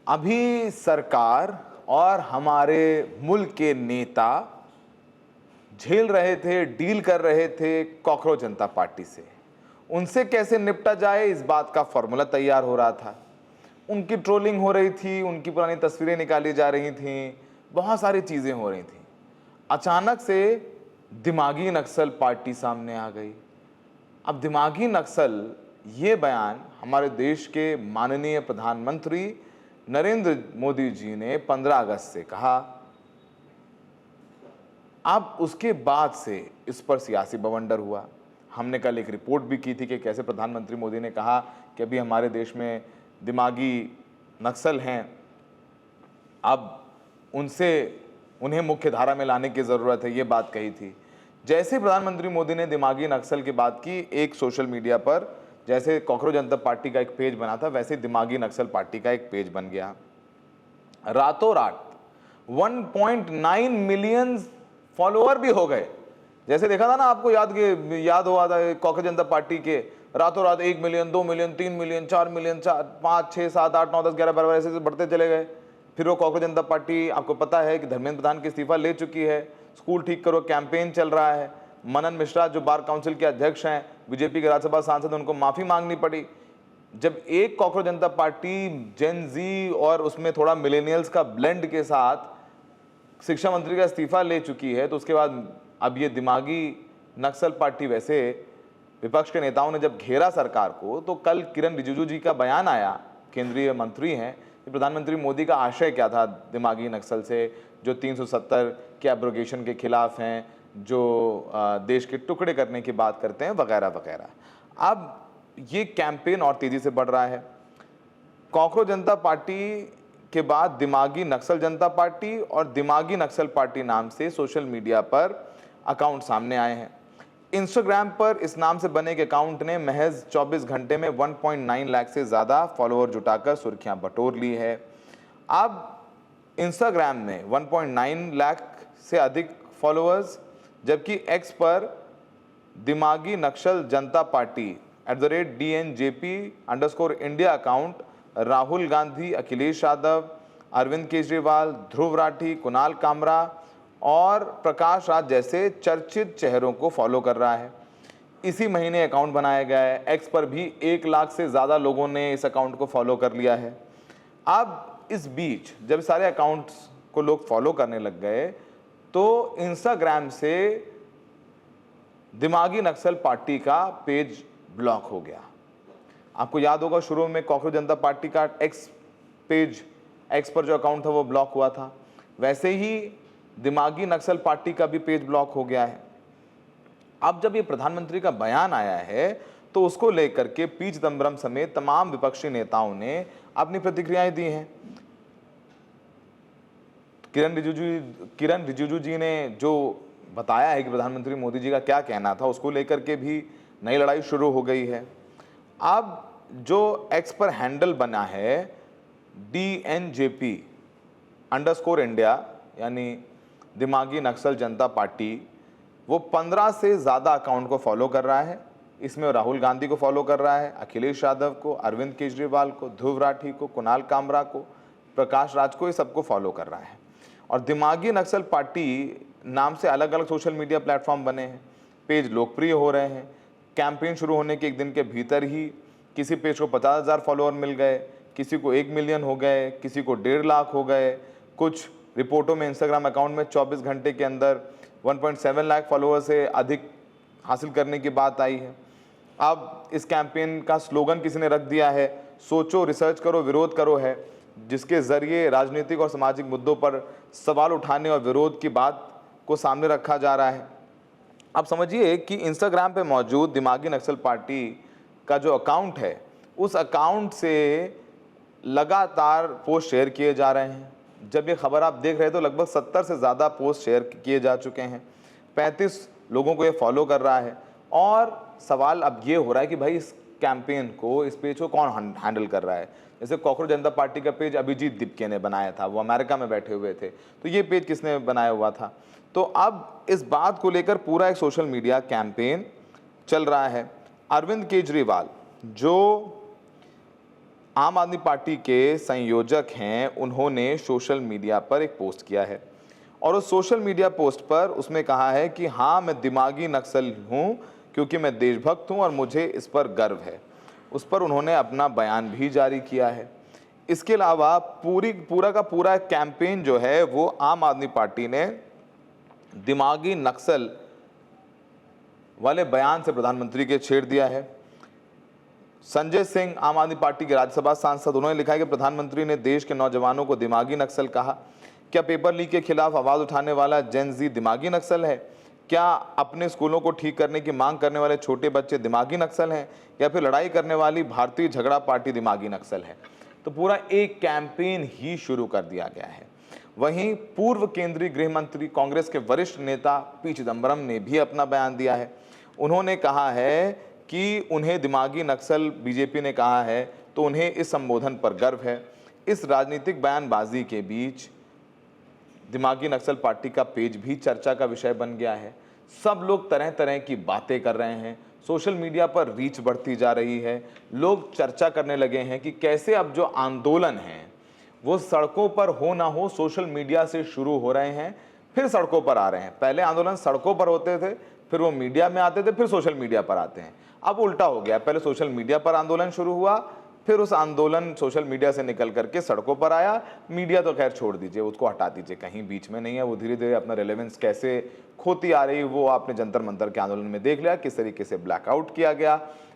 अभी सरकार और हमारे मुल्क के नेता झेल रहे थे, डील कर रहे थे कॉकरोच जनता पार्टी से। उनसे कैसे निपटा जाए, इस बात का फॉर्मूला तैयार हो रहा था। उनकी ट्रोलिंग हो रही थी, उनकी पुरानी तस्वीरें निकाली जा रही थीं, बहुत सारी चीज़ें हो रही थीं। अचानक से दिमागी नक्सल पार्टी सामने आ गई। अब दिमागी नक्सल, ये बयान हमारे देश के माननीय प्रधानमंत्री नरेंद्र मोदी जी ने 15 अगस्त से कहा। अब उसके बाद से इस पर सियासी बवंडर हुआ। हमने कल एक रिपोर्ट भी की थी कि कैसे प्रधानमंत्री मोदी ने कहा कि अभी हमारे देश में दिमागी नक्सल हैं, अब उन्हें मुख्य धारा में लाने की ज़रूरत है, ये बात कही थी। जैसे प्रधानमंत्री मोदी ने दिमागी नक्सल की बात की, एक सोशल मीडिया पर जैसे कॉकरोच जनता पार्टी का एक पेज बना था, वैसे दिमागी नक्सल पार्टी का एक पेज बन गया। रातों रात 1.9 मिलियन फॉलोअर भी हो गए। जैसे देखा था ना, आपको याद हुआ था कॉकरोच जनता पार्टी के रातों रात 1 मिलियन, 2 मिलियन, 3 मिलियन, 4 मिलियन, 5, 6, 7, 8, 9, 10, 11, 12 ऐसे बढ़ते चले गए। फिर वो कॉकरोच जनता पार्टी, आपको पता है कि धर्मेंद्र प्रधान की इस्तीफा ले चुकी है। स्कूल ठीक करो कैंपेन चल रहा है। मनन मिश्रा जो बार काउंसिल के अध्यक्ष हैं, बीजेपी के राज्यसभा सांसद, उनको माफ़ी मांगनी पड़ी। जब एक कॉकरोच जनता पार्टी जेन जी और उसमें थोड़ा मिलेनियल्स का ब्लेंड के साथ शिक्षा मंत्री का इस्तीफा ले चुकी है, तो उसके बाद अब ये दिमागी नक्सल पार्टी, वैसे विपक्ष के नेताओं ने जब घेरा सरकार को, तो कल किरण रिजिजू जी का बयान आया, केंद्रीय मंत्री हैं, कि प्रधानमंत्री मोदी का आशय क्या था दिमागी नक्सल से, जो 370 के एब्रोगेशन के खिलाफ हैं, जो देश के टुकड़े करने की बात करते हैं, वगैरह वगैरह। अब ये कैंपेन और तेजी से बढ़ रहा है। कॉकरोच जनता पार्टी के बाद दिमागी नक्सल जनता पार्टी और दिमागी नक्सल पार्टी नाम से सोशल मीडिया पर अकाउंट सामने आए हैं। इंस्टाग्राम पर इस नाम से बने एक अकाउंट ने महज 24 घंटे में 1.9 लाख से ज़्यादा फॉलोअर जुटाकर सुर्खियां बटोर ली है। अब इंस्टाग्राम में 1.9 लाख से अधिक फॉलोअर्स, जबकि एक्स पर दिमागी Naxal Janata Party @DNJP_India account Rahul Gandhi, Akhilesh Yadav, Arvind Kejriwal, Dhruv Rathee, Kunal Kamra और प्रकाश राज जैसे चर्चित चेहरों को फॉलो कर रहा है। इसी महीने अकाउंट बनाया गया है। एक्स पर भी 1 लाख से ज़्यादा लोगों ने इस अकाउंट को फॉलो कर लिया है। अब इस बीच जब सारे अकाउंट्स को लोग फॉलो करने लग गए, तो इंस्टाग्राम से दिमागी नक्सल पार्टी का पेज ब्लॉक हो गया। आपको याद होगा, शुरू में कॉकरोच जनता पार्टी का एक्स पर जो अकाउंट था वो ब्लॉक हुआ था, वैसे ही दिमागी नक्सल पार्टी का भी पेज ब्लॉक हो गया है। अब जब ये प्रधानमंत्री का बयान आया है, तो उसको लेकर के पी चिदम्बरम समेत तमाम विपक्षी नेताओं ने अपनी प्रतिक्रियाएं दी हैं। किरण रिजिजू जी ने जो बताया है कि प्रधानमंत्री मोदी जी का क्या कहना था, उसको लेकर के भी नई लड़ाई शुरू हो गई है। अब जो एक्स पर हैंडल बना है DNJP_India यानी दिमागी नक्सल जनता पार्टी, वो 15 से ज़्यादा अकाउंट को फॉलो कर रहा है। इसमें राहुल गांधी को फॉलो कर रहा है, अखिलेश यादव को, अरविंद केजरीवाल को, ध्रुव राठी को, कुणाल कामरा को, प्रकाश राज को, ये सबको फॉलो कर रहा है। और दिमागी नक्सल पार्टी नाम से अलग अलग सोशल मीडिया प्लेटफॉर्म बने हैं, पेज लोकप्रिय हो रहे हैं। कैंपेन शुरू होने के एक दिन के भीतर ही किसी पेज को 50,000 फॉलोअर मिल गए, किसी को 1 मिलियन हो गए, किसी को 1.5 लाख हो गए। कुछ रिपोर्टों में इंस्टाग्राम अकाउंट में 24 घंटे के अंदर 1.7 लाख फॉलोअर से अधिक हासिल करने की बात आई है। अब इस कैंपेन का स्लोगन किसी ने रख दिया है, सोचो, रिसर्च करो, विरोध करो है, जिसके ज़रिए राजनीतिक और सामाजिक मुद्दों पर सवाल उठाने और विरोध की बात को सामने रखा जा रहा है। अब समझिए कि इंस्टाग्राम पे मौजूद दिमागी नक्सल पार्टी का जो अकाउंट है, उस अकाउंट से लगातार पोस्ट शेयर किए जा रहे हैं। जब ये खबर आप देख रहे हैं तो लगभग 70 से ज़्यादा पोस्ट शेयर किए जा चुके हैं। 35 लोगों को ये फॉलो कर रहा है। और सवाल अब ये हो रहा है कि भाई इस कैंपेन को, इस पेज को कौन हैंडल कर रहा है। जैसे कॉकरोच जनता पार्टी का पेज अभिजीत दीपके ने बनाया था, वो अमेरिका में बैठे हुए थे, तो ये पेज किसने बनाया हुआ था। तो अब इस बात को लेकर पूरा एक सोशल मीडिया कैंपेन चल रहा है। अरविंद केजरीवाल जो आम आदमी पार्टी के संयोजक हैं, उन्होंने सोशल मीडिया पर एक पोस्ट किया है और उस सोशल मीडिया पोस्ट पर उसमें कहा है कि हाँ, मैं दिमागी नक्सल हूँ क्योंकि मैं देशभक्त हूँ और मुझे इस पर गर्व है। उस पर उन्होंने अपना बयान भी जारी किया है। इसके अलावा पूरा का पूरा कैंपेन जो है वो आम आदमी पार्टी ने दिमागी नक्सल वाले बयान से प्रधानमंत्री के छेड़ दिया है। संजय सिंह, आम आदमी पार्टी के राज्यसभा सांसद, उन्होंने लिखा है कि प्रधानमंत्री ने देश के नौजवानों को दिमागी नक्सल कहा। क्या पेपर लीक के खिलाफ आवाज उठाने वाला जेन जी दिमागी नक्सल है? क्या अपने स्कूलों को ठीक करने की मांग करने वाले छोटे बच्चे दिमागी नक्सल हैं, या फिर लड़ाई करने वाली भारतीय झगड़ा पार्टी दिमागी नक्सल है? तो पूरा एक कैंपेन ही शुरू कर दिया गया है। वहीं पूर्व केंद्रीय गृह मंत्री, कांग्रेस के वरिष्ठ नेता पी चिदंबरम ने भी अपना बयान दिया है। उन्होंने कहा है कि उन्हें दिमागी नक्सल बीजेपी ने कहा है तो उन्हें इस संबोधन पर गर्व है। इस राजनीतिक बयानबाजी के बीच दिमागी नक्सल पार्टी का पेज भी चर्चा का विषय बन गया है। सब लोग तरह तरह की बातें कर रहे हैं, सोशल मीडिया पर रीच बढ़ती जा रही है। लोग चर्चा करने लगे हैं कि कैसे अब जो आंदोलन है वो सड़कों पर हो ना हो, सोशल मीडिया से शुरू हो रहे हैं, फिर सड़कों पर आ रहे हैं। पहले आंदोलन सड़कों पर होते थे, फिर वो मीडिया में आते थे, फिर सोशल मीडिया पर आते हैं। अब उल्टा हो गया, पहले सोशल मीडिया पर आंदोलन शुरू हुआ, फिर उस आंदोलन सोशल मीडिया से निकल करके सड़कों पर आया। मीडिया तो खैर छोड़ दीजिए, उसको हटा दीजिए, कहीं बीच में नहीं है। वो धीरे धीरे अपना रेलेवेंस कैसे खोती आ रही वो आपने जंतर मंतर के आंदोलन में देख लिया, किस तरीके से ब्लैकआउट किया गया,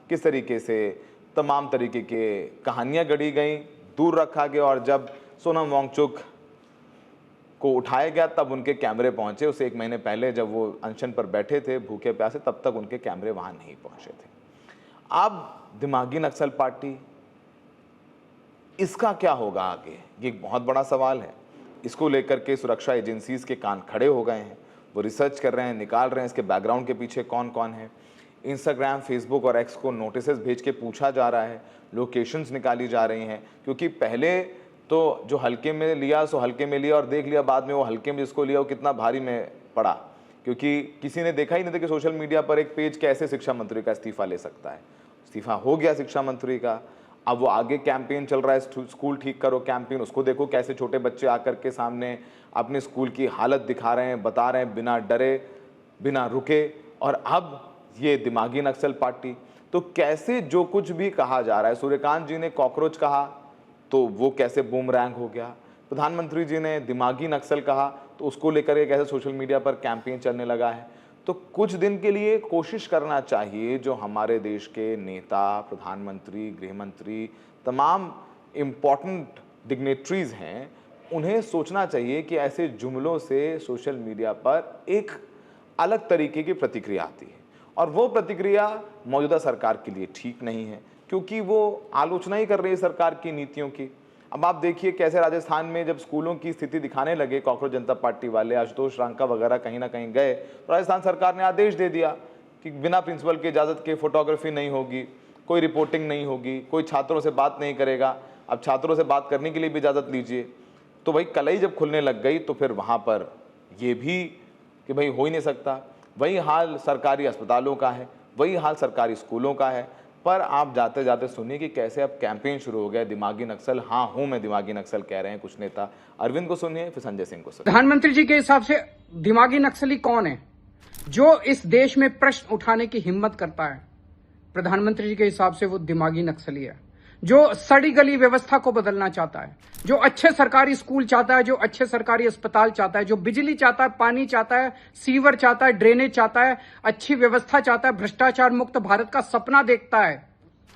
किस तरीके से तमाम तरीके के कहानियां गढ़ी गई, दूर रखा गया। और जब सोनम वांगचुक को उठाया गया तब उनके कैमरे पहुंचे। उसे 1 महीने पहले जब वो अनशन पर बैठे थे भूखे प्यासे, तब तक उनके कैमरे वहां नहीं पहुंचे थे। अब दिमागी नक्सल पार्टी, इसका क्या होगा आगे, ये एक बहुत बड़ा सवाल है। इसको लेकर के सुरक्षा एजेंसीज के कान खड़े हो गए हैं, वो रिसर्च कर रहे हैं, निकाल रहे हैं इसके बैकग्राउंड के पीछे कौन कौन है। इंस्टाग्राम, फेसबुक और एक्स को नोटिस भेज के पूछा जा रहा है, लोकेशंस निकाली जा रही हैं, क्योंकि पहले तो जो हल्के में लिया सो हल्के में लिया और देख लिया, बाद में वो हल्के में जिसको लिया वो कितना भारी में पड़ा, क्योंकि किसी ने देखा ही नहीं था कि सोशल मीडिया पर एक पेज कैसे शिक्षा मंत्री का इस्तीफा ले सकता है। इस्तीफा हो गया शिक्षा मंत्री का। अब वो आगे कैंपेन चल रहा है, स्कूल ठीक करो कैंपेन, उसको देखो कैसे छोटे बच्चे आकर के सामने अपने स्कूल की हालत दिखा रहे हैं, बता रहे हैं बिना डरे बिना रुके। और अब ये दिमागी नक्सल पार्टी, तो कैसे जो कुछ भी कहा जा रहा है, सूर्यकांत जी ने कॉकरोच कहा तो वो कैसे बूमरैंग हो गया, प्रधानमंत्री जी ने दिमागी नक्सल कहा तो उसको लेकर के कैसे सोशल मीडिया पर कैंपेन चलने लगा है। तो कुछ दिन के लिए कोशिश करना चाहिए जो हमारे देश के नेता, प्रधानमंत्री, गृहमंत्री, तमाम इम्पॉर्टेंट डिग्नेटरीज हैं, उन्हें सोचना चाहिए कि ऐसे जुमलों से सोशल मीडिया पर एक अलग तरीके की प्रतिक्रिया आती है और वो प्रतिक्रिया मौजूदा सरकार के लिए ठीक नहीं है, क्योंकि वो आलोचना ही कर रही है सरकार की नीतियों की। अब आप देखिए कैसे राजस्थान में जब स्कूलों की स्थिति दिखाने लगे कॉकरोच जनता पार्टी वाले, आशुतोष रांका वगैरह कहीं ना कहीं गए, तो राजस्थान सरकार ने आदेश दे दिया कि बिना प्रिंसिपल की इजाज़त के फोटोग्राफी नहीं होगी, कोई रिपोर्टिंग नहीं होगी, कोई छात्रों से बात नहीं करेगा। अब छात्रों से बात करने के लिए भी इजाज़त लीजिए। तो भाई कलई जब खुलने लग गई तो फिर वहाँ पर ये भी कि भाई हो ही नहीं सकता। वही हाल सरकारी अस्पतालों का है, वही हाल सरकारी स्कूलों का है। पर आप जाते जाते सुनिए कि कैसे अब कैंपेन शुरू हो गया, दिमागी नक्सल हाँ हूं मैं दिमागी नक्सल कह रहे हैं कुछ नेता। अरविंद को सुनिए, फिर संजय सिंह को सुनिए। प्रधानमंत्री जी के हिसाब से दिमागी नक्सली कौन है जो इस देश में प्रश्न उठाने की हिम्मत करता है? प्रधानमंत्री जी के हिसाब से वो दिमागी नक्सली है जो सड़ी गली व्यवस्था को बदलना चाहता है, जो अच्छे सरकारी स्कूल चाहता है, जो अच्छे सरकारी अस्पताल चाहता है, जो बिजली चाहता है, पानी चाहता है, सीवर चाहता है, ड्रेनेज चाहता है, अच्छी व्यवस्था चाहता है, भ्रष्टाचार मुक्त भारत का सपना देखता है।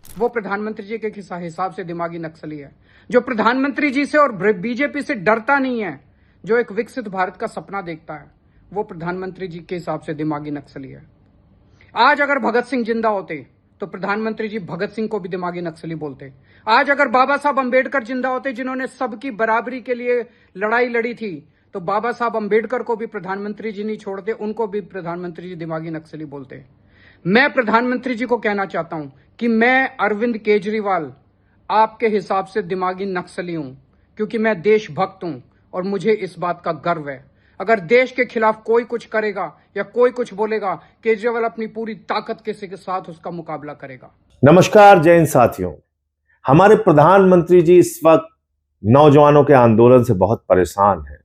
वो प्रधानमंत्री जी के हिसाब से दिमागी नक्सली है। जो प्रधानमंत्री जी से और बीजेपी से डरता नहीं है, जो एक विकसित भारत का सपना देखता है, वो प्रधानमंत्री जी के हिसाब से दिमागी नक्सली है। आज अगर भगत सिंह जिंदा होते तो प्रधानमंत्री जी भगत सिंह को भी दिमागी नक्सली बोलते। आज अगर बाबा साहब अंबेडकर जिंदा होते जिन्होंने सबकी बराबरी के लिए लड़ाई लड़ी थी, तो बाबा साहब अंबेडकर को भी प्रधानमंत्री जी नहीं छोड़ते, उनको भी प्रधानमंत्री जी दिमागी नक्सली बोलते। मैं प्रधानमंत्री जी को कहना चाहता हूं कि मैं अरविंद केजरीवाल आपके हिसाब से दिमागी नक्सली हूं, क्योंकि मैं देशभक्त हूं और मुझे इस बात का गर्व है। अगर देश के खिलाफ कोई कुछ करेगा या कोई कुछ बोलेगा, केजरीवाल अपनी पूरी ताकत के साथ उसका मुकाबला करेगा। नमस्कार जय हिंद साथियों, हमारे प्रधानमंत्री जी इस वक्त नौजवानों के आंदोलन से बहुत परेशान हैं,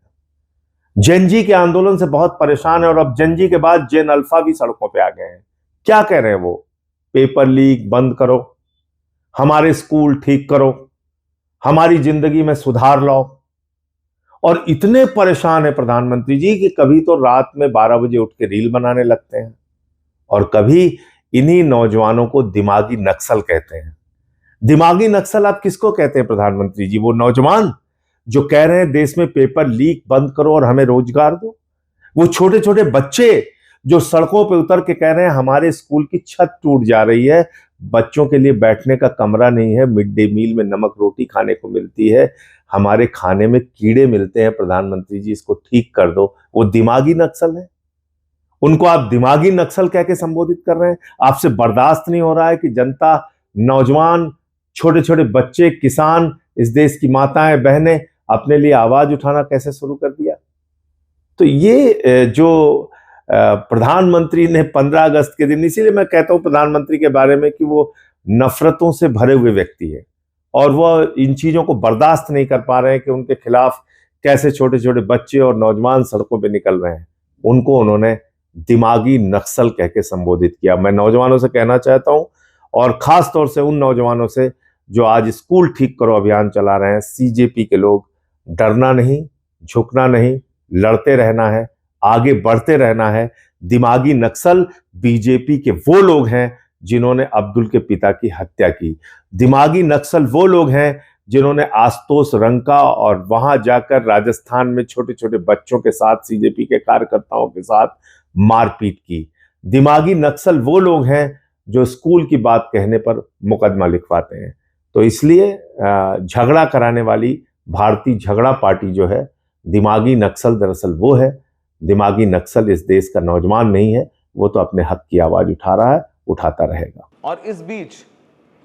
जेनजी के आंदोलन से बहुत परेशान है, और अब जेनजी के बाद जेन अल्फा भी सड़कों पे आ गए हैं। क्या कह रहे हैं वो? पेपर लीक बंद करो, हमारे स्कूल ठीक करो, हमारी जिंदगी में सुधार लाओ। और इतने परेशान है प्रधानमंत्री जी कि कभी तो रात में 12 बजे उठ के रील बनाने लगते हैं, और कभी इन्हीं नौजवानों को दिमागी नक्सल कहते हैं। दिमागी नक्सल आप किसको कहते हैं प्रधानमंत्री जी? वो नौजवान जो कह रहे हैं देश में पेपर लीक बंद करो और हमें रोजगार दो? वो छोटे छोटे बच्चे जो सड़कों पे उतर के कह रहे हैं हमारे स्कूल की छत टूट जा रही है, बच्चों के लिए बैठने का कमरा नहीं है, मिड डे मील में नमक रोटी खाने को मिलती है, हमारे खाने में कीड़े मिलते हैं, प्रधानमंत्री जी इसको ठीक कर दो? वो दिमागी नक्सल है। उनको आप दिमागी नक्सल कह के संबोधित कर रहे हैं। आपसे बर्दाश्त नहीं हो रहा है कि जनता, नौजवान, छोटे छोटे बच्चे, किसान, इस देश की माताएं बहनें अपने लिए आवाज उठाना कैसे शुरू कर दिया? तो ये जो प्रधानमंत्री ने 15 अगस्त के दिन, इसीलिए मैं कहता हूं प्रधानमंत्री के बारे में कि वो नफरतों से भरे हुए व्यक्ति है, और वो इन चीजों को बर्दाश्त नहीं कर पा रहे हैं कि उनके खिलाफ कैसे छोटे छोटे बच्चे और नौजवान सड़कों पे निकल रहे हैं। उनको उन्होंने दिमागी नक्सल कह के संबोधित किया। मैं नौजवानों से कहना चाहता हूं, और खास तौर से उन नौजवानों से जो आज स्कूल ठीक करो अभियान चला रहे हैं, सीजेपी के लोग, डरना नहीं, झुकना नहीं, लड़ते रहना है, आगे बढ़ते रहना है। दिमागी नक्सल बीजेपी के वो लोग हैं जिन्होंने अब्दुल के पिता की हत्या की। दिमागी नक्सल वो लोग हैं जिन्होंने आशुतोष रंका और वहां जाकर राजस्थान में छोटे छोटे बच्चों के साथ, सीजेपी के कार्यकर्ताओं के साथ मारपीट की। दिमागी नक्सल वो लोग हैं जो स्कूल की बात कहने पर मुकदमा लिखवाते हैं। तो इसलिए झगड़ा कराने वाली भारतीय झगड़ा पार्टी जो है, दिमागी नक्सल दरअसल वो है। दिमागी नक्सल इस देश का नौजवान नहीं है, वो तो अपने हक की आवाज उठा रहा है, उठाता रहेगा। और इस बीच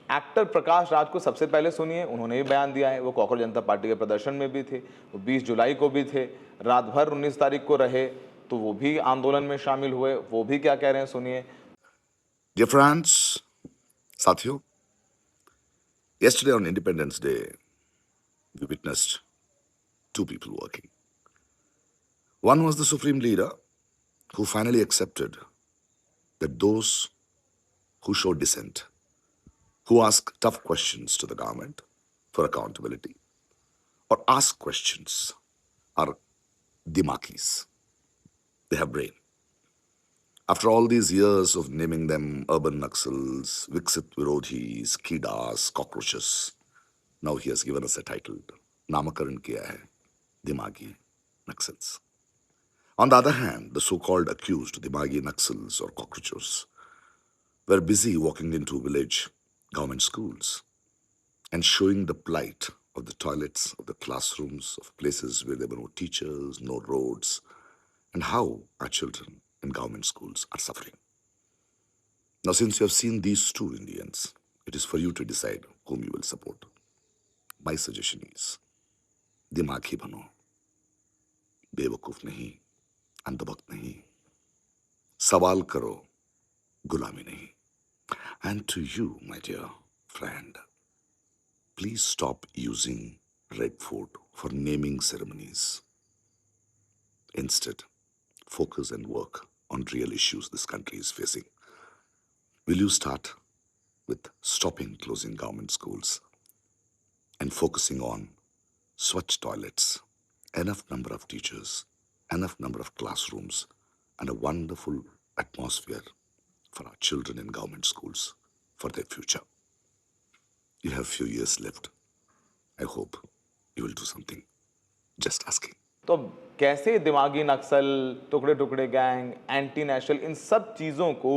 एक्टर प्रकाश राज को सबसे पहले सुनिए, उन्होंने भी बयान दिया है। वो कॉकरोच जनता पार्टी के प्रदर्शन में भी थे, वो 20 जुलाई को भी थे, रात भर 19 तारीख को रहे, तो वो भी आंदोलन में शामिल हुए। वो भी क्या कह रहे हैं सुनिए। Dear friends, साथियों, yesterday on Independence Day, we witnessed two people working. One was the Supreme Leader, who finally accepted that those who show dissent, who ask tough questions to the government for accountability, or ask questions, are dimakis. They have brain. After all these years of naming them urban Naxals, Viksit Virodhis, Kidas, cockroaches, now he has given us a title. Namakaran kiya hai, Dimagi Naxals. On the other hand, the so-called accused Dimagi Naxals or cockroaches were busy walking into village government schools and showing the plight of the toilets, of the classrooms, of places where there were no teachers, no roads, and how our children in government schools are suffering. Now, since you have seen these two Indians, it is for you to decide whom you will support. My suggestion is, दिमाग ही बनो, बेवकूफ नहीं, अंधभक्त नहीं, सवाल करो, गुलामी नहीं. And to you, my dear friend, please stop using Red Fort for naming ceremonies. Instead, focus and work on real issues this country is facing. Will you start with stopping closing government schools and focusing on Swachh toilets, enough number of teachers, enough number of classrooms, and a wonderful atmosphere for our children in government schools for their future? You have few years left. I hope you will do something. Just asking. तो कैसे दिमागी नक्सल, टुकड़े टुकड़े gang, anti national, इन सब चीज़ों को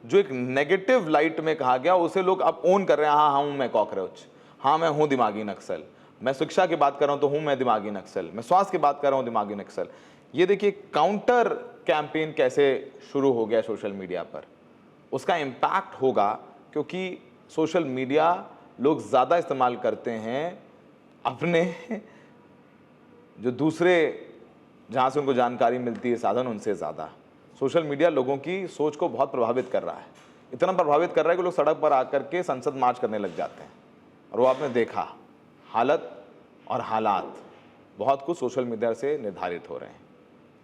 जो एक नेगेटिव लाइट में कहा गया, उसे लोग अब ओन कर रहे हैं। हाँ हूँ मैं कॉकरोच, हाँ मैं हूँ दिमागी नक्सल, मैं शिक्षा की बात कर रहा हूँ तो हूँ मैं दिमागी नक्सल, मैं स्वास्थ्य की बात कर रहा हूँ दिमागी नक्सल। ये देखिए काउंटर कैंपेन कैसे शुरू हो गया सोशल मीडिया पर। उसका इम्पैक्ट होगा क्योंकि सोशल मीडिया लोग ज़्यादा इस्तेमाल करते हैं अपने जो दूसरे जहाँ से उनको जानकारी मिलती है साधन, उनसे ज़्यादा। सोशल मीडिया लोगों की सोच को बहुत प्रभावित कर रहा है, इतना प्रभावित कर रहा है कि लोग सड़क पर आकर के संसद मार्च करने लग जाते हैं। और वो आपने देखा, हालत और हालात बहुत कुछ सोशल मीडिया से निर्धारित हो रहे हैं।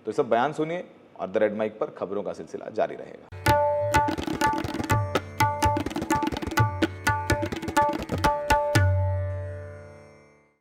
तो ये सब बयान सुनिए और द रेड माइक पर खबरों का सिलसिला जारी रहेगा।